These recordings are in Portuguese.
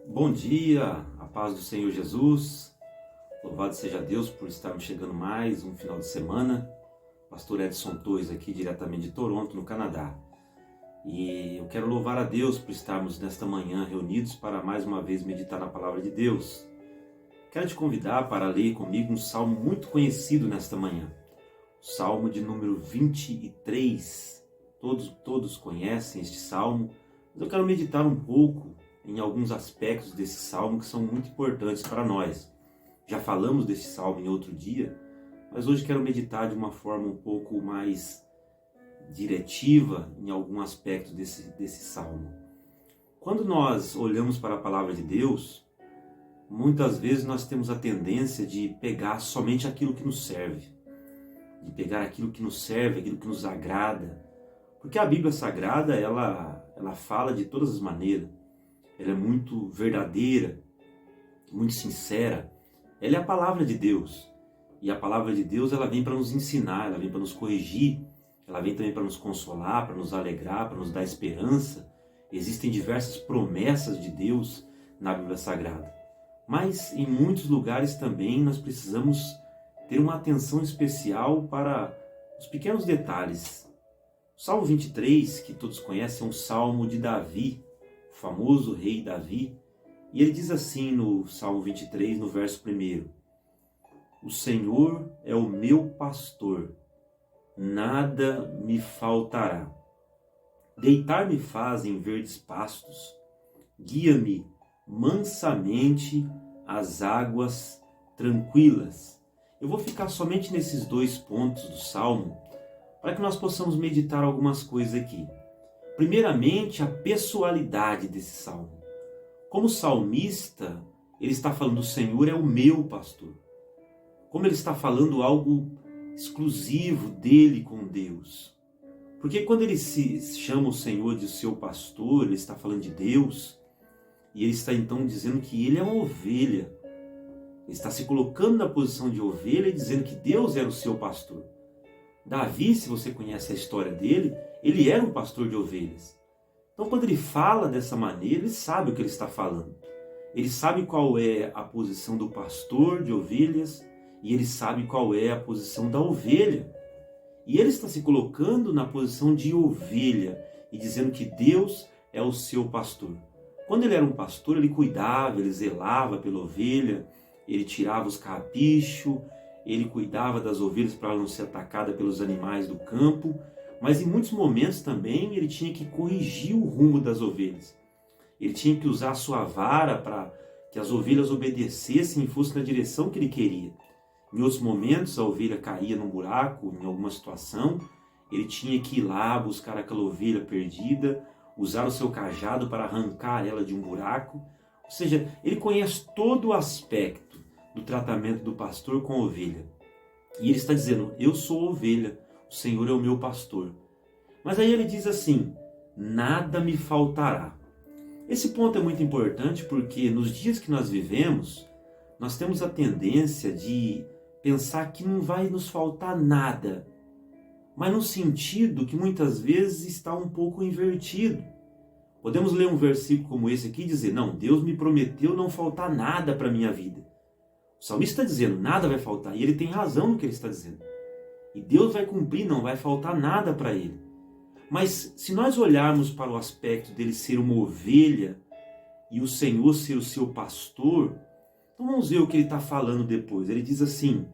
Bom dia, a paz do Senhor Jesus. Louvado seja Deus por estarmos chegando mais um final de semana. Pastor Edson Torres aqui diretamente de Toronto, no Canadá. E eu quero louvar a Deus por estarmos nesta manhã reunidos para mais uma vez meditar na palavra de Deus. Quero te convidar para ler comigo um salmo muito conhecido nesta manhã. O salmo de número 23. Todos conhecem este salmo, mas eu quero meditar um pouco em alguns aspectos desse salmo que são muito importantes para nós. Já falamos desse salmo em outro dia, mas hoje quero meditar de uma forma um pouco mais diretiva em algum aspecto desse salmo. Quando nós olhamos para a palavra de Deus, muitas vezes nós temos a tendência de pegar somente aquilo que nos serve, de pegar aquilo que nos serve, aquilo que nos agrada, porque a Bíblia Sagrada ela fala de todas as maneiras. Ela é muito verdadeira, muito sincera. Ela é a palavra de Deus. E a palavra de Deus ela vem para nos ensinar, ela vem para nos corrigir, ela vem também para nos consolar, para nos alegrar, para nos dar esperança. Existem diversas promessas de Deus na Bíblia Sagrada. Mas em muitos lugares também nós precisamos ter uma atenção especial para os pequenos detalhes. O Salmo 23, que todos conhecem, é um salmo de Davi, o famoso rei Davi, e ele diz assim no Salmo 23, no verso 1: O Senhor é o meu pastor, nada me faltará. Deitar-me faz em verdes pastos, guia-me mansamente às águas tranquilas. Eu vou ficar somente nesses dois pontos do Salmo, para que nós possamos meditar algumas coisas aqui. Primeiramente, a pessoalidade desse salmo. Como salmista, ele está falando: o Senhor é o meu pastor. Como ele está falando algo exclusivo dele com Deus. Porque quando ele se chama o Senhor de seu pastor, ele está falando de Deus, e ele está então dizendo que ele é uma ovelha. Ele está se colocando na posição de ovelha e dizendo que Deus era o seu pastor. Davi, se você conhece a história dele, ele era um pastor de ovelhas. Então, quando ele fala dessa maneira, ele sabe o que ele está falando. Ele sabe qual é a posição do pastor de ovelhas e ele sabe qual é a posição da ovelha. E ele está se colocando na posição de ovelha e dizendo que Deus é o seu pastor. Quando ele era um pastor, ele cuidava, ele zelava pela ovelha, ele tirava os carrapichos, ele cuidava das ovelhas para ela não ser atacada pelos animais do campo, mas em muitos momentos também ele tinha que corrigir o rumo das ovelhas. Ele tinha que usar a sua vara para que as ovelhas obedecessem e fossem na direção que ele queria. Em outros momentos a ovelha caía num buraco, em alguma situação, ele tinha que ir lá buscar aquela ovelha perdida, usar o seu cajado para arrancar ela de um buraco. Ou seja, ele conhece todo o aspecto do tratamento do pastor com a ovelha. E ele está dizendo: eu sou ovelha, o Senhor é o meu pastor. Mas aí ele diz assim: nada me faltará. Esse ponto é muito importante porque nos dias que nós vivemos, nós temos a tendência de pensar que não vai nos faltar nada. Mas no sentido que muitas vezes está um pouco invertido. Podemos ler um versículo como esse aqui e dizer: não, Deus me prometeu não faltar nada para a minha vida. O salmista está dizendo: nada vai faltar. E ele tem razão no que ele está dizendo. E Deus vai cumprir, não vai faltar nada para ele. Mas se nós olharmos para o aspecto dele ser uma ovelha e o Senhor ser o seu pastor, então vamos ver o que ele está falando depois. Ele diz assim: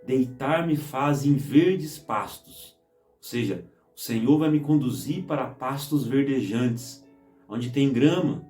deitar-me faz em verdes pastos. Ou seja, o Senhor vai me conduzir para pastos verdejantes, onde tem grama,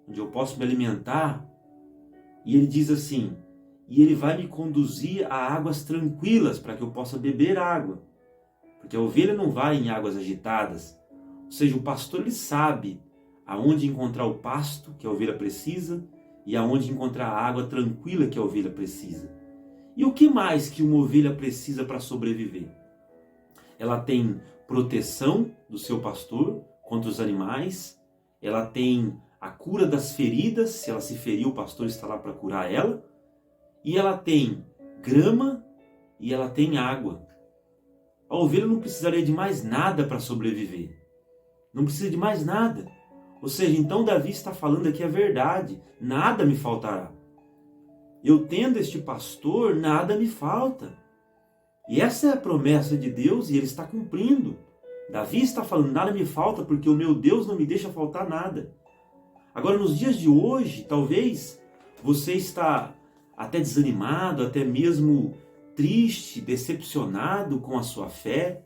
onde eu posso me alimentar. E ele diz assim: e ele vai me conduzir a águas tranquilas para que eu possa beber água. Porque a ovelha não vai em águas agitadas. Ou seja, o pastor ele sabe aonde encontrar o pasto que a ovelha precisa e aonde encontrar a água tranquila que a ovelha precisa. E o que mais que uma ovelha precisa para sobreviver? Ela tem proteção do seu pastor contra os animais, ela tem a cura das feridas, se ela se ferir o pastor está lá para curar ela, e ela tem grama e ela tem água. A ovelha não precisaria de mais nada para sobreviver. Não precisa de mais nada. Ou seja, então Davi está falando aqui a verdade, nada me faltará. Eu tendo este pastor, nada me falta. E essa é a promessa de Deus e ele está cumprindo. Davi está falando, nada me falta porque o meu Deus não me deixa faltar nada. Agora, nos dias de hoje, talvez você está até desanimado, até mesmo triste, decepcionado com a sua fé,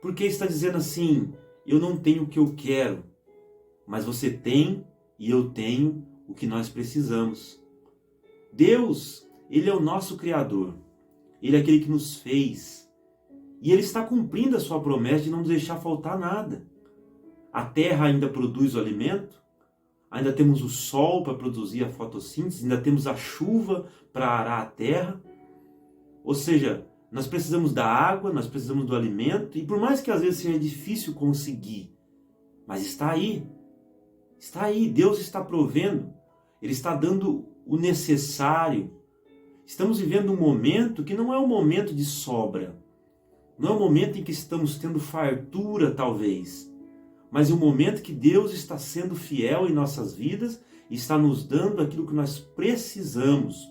porque está dizendo assim, eu não tenho o que eu quero, mas você tem e eu tenho o que nós precisamos. Deus, Ele é o nosso Criador, Ele é aquele que nos fez, e Ele está cumprindo a sua promessa de não nos deixar faltar nada. A terra ainda produz o alimento, ainda temos o sol para produzir a fotossíntese, ainda temos a chuva para arar a terra. Ou seja, nós precisamos da água, nós precisamos do alimento, e por mais que às vezes seja difícil conseguir, mas está aí, Deus está provendo, Ele está dando o necessário. Estamos vivendo um momento que não é um momento de sobra, não é um momento em que estamos tendo fartura talvez, mas é um momento que Deus está sendo fiel em nossas vidas e está nos dando aquilo que nós precisamos.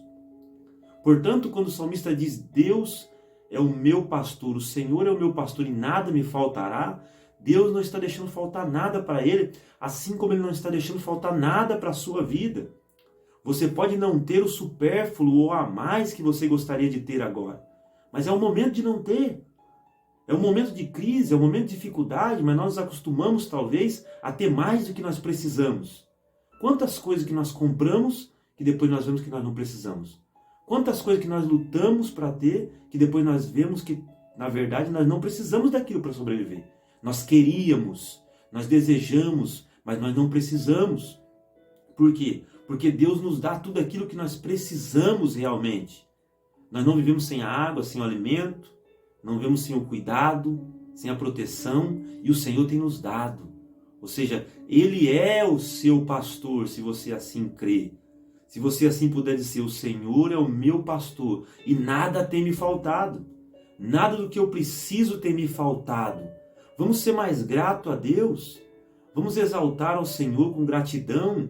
Portanto, quando o salmista diz, Deus é o meu pastor, o Senhor é o meu pastor e nada me faltará, Deus não está deixando faltar nada para ele, assim como Ele não está deixando faltar nada para a sua vida. Você pode não ter o supérfluo ou a mais que você gostaria de ter agora, mas é o momento de não ter. É um momento de crise, é um momento de dificuldade, mas nós nos acostumamos talvez a ter mais do que nós precisamos. Quantas coisas que nós compramos que depois nós vemos que nós não precisamos? Quantas coisas que nós lutamos para ter que depois nós vemos que, na verdade, nós não precisamos daquilo para sobreviver. Nós queríamos, nós desejamos, mas nós não precisamos. Por quê? Porque Deus nos dá tudo aquilo que nós precisamos realmente. Nós não vivemos sem a água, sem o alimento, não vivemos sem o cuidado, sem a proteção, e o Senhor tem nos dado. Ou seja, Ele é o seu pastor, se você assim crê. Se você assim puder dizer, o Senhor é o meu pastor e nada tem me faltado. Nada do que eu preciso tem me faltado. Vamos ser mais grato a Deus. Vamos exaltar ao Senhor com gratidão.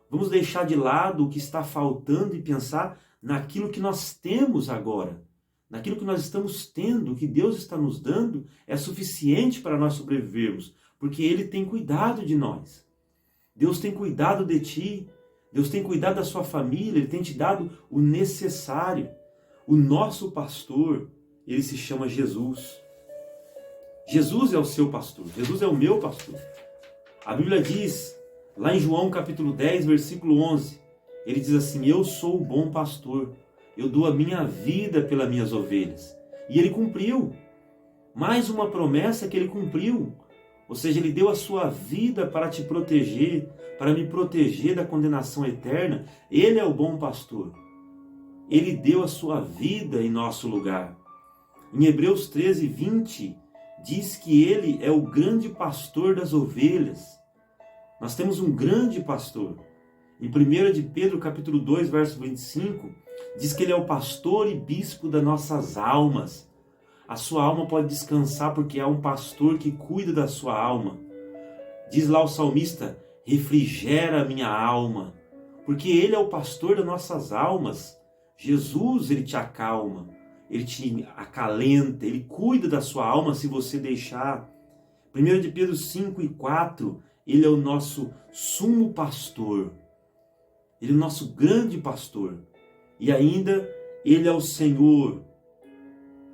Vamos deixar de lado o que está faltando e pensar naquilo que nós temos agora. Naquilo que nós estamos tendo, o que Deus está nos dando é suficiente para nós sobrevivermos, porque Ele tem cuidado de nós. Deus tem cuidado de ti. Deus tem cuidado da sua família, Ele tem te dado o necessário. O nosso pastor, Ele se chama Jesus. Jesus é o seu pastor, Jesus é o meu pastor. A Bíblia diz, lá em João capítulo 10, versículo 11, Ele diz assim, eu sou o bom pastor, eu dou a minha vida pelas minhas ovelhas. E Ele cumpriu. Mais uma promessa que Ele cumpriu. Ou seja, Ele deu a sua vida para te proteger, para me proteger da condenação eterna. Ele é o bom pastor. Ele deu a sua vida em nosso lugar. Em Hebreus 13, 20, diz que Ele é o grande pastor das ovelhas. Nós temos um grande pastor. Em 1 de Pedro, capítulo 2, verso 25, diz que Ele é o pastor e bispo das nossas almas. A sua alma pode descansar porque há um pastor que cuida da sua alma. Diz lá o salmista, refrigera a minha alma, porque Ele é o pastor das nossas almas. Jesus, Ele te acalma, Ele te acalenta, Ele cuida da sua alma se você deixar. 1 de Pedro 5 e 4, Ele é o nosso sumo pastor, Ele é o nosso grande pastor. E ainda, Ele é o Senhor,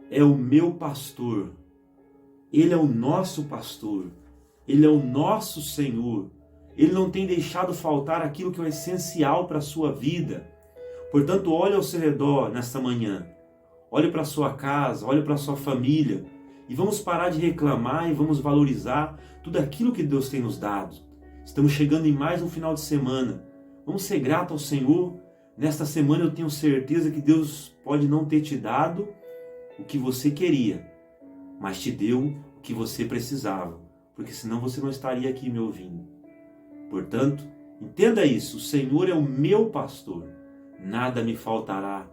é o meu pastor, Ele é o nosso pastor, Ele é o nosso Senhor. Ele não tem deixado faltar aquilo que é essencial para a sua vida. Portanto, olhe ao seu redor nesta manhã, olhe para a sua casa, olhe para a sua família, e vamos parar de reclamar e vamos valorizar tudo aquilo que Deus tem nos dado. Estamos chegando em mais um final de semana. Vamos ser gratos ao Senhor. Nesta semana eu tenho certeza que Deus pode não ter te dado o que você queria, mas te deu o que você precisava, porque senão você não estaria aqui me ouvindo. Portanto, entenda isso, o Senhor é o meu pastor, nada me faltará.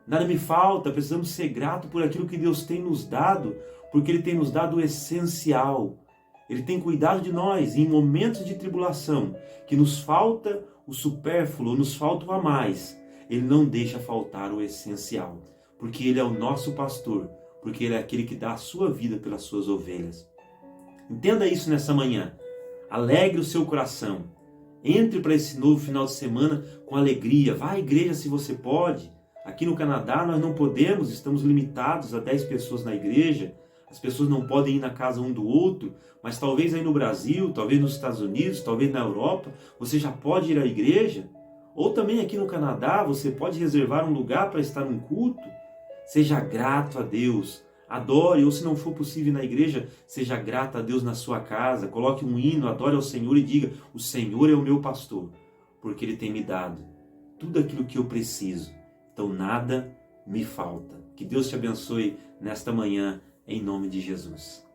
Nada me falta, precisamos ser gratos por aquilo que Deus tem nos dado, porque Ele tem nos dado o essencial. Ele tem cuidado de nós em momentos de tribulação, que nos falta o supérfluo, nos falta o a mais. Ele não deixa faltar o essencial, porque Ele é o nosso pastor, porque Ele é aquele que dá a sua vida pelas suas ovelhas. Entenda isso nessa manhã. Alegre o seu coração. Entre para esse novo final de semana com alegria. Vá à igreja se você pode. Aqui no Canadá nós não podemos, estamos limitados a 10 pessoas na igreja. As pessoas não podem ir na casa um do outro, mas talvez aí no Brasil, talvez nos Estados Unidos, talvez na Europa, você já pode ir à igreja. Ou também aqui no Canadá, você pode reservar um lugar para estar num culto. Seja grato a Deus. Adore, ou se não for possível na igreja, seja grato a Deus na sua casa. Coloque um hino, adore ao Senhor e diga: o Senhor é o meu pastor, porque Ele tem me dado tudo aquilo que eu preciso. Então nada me falta. Que Deus te abençoe nesta manhã, em nome de Jesus.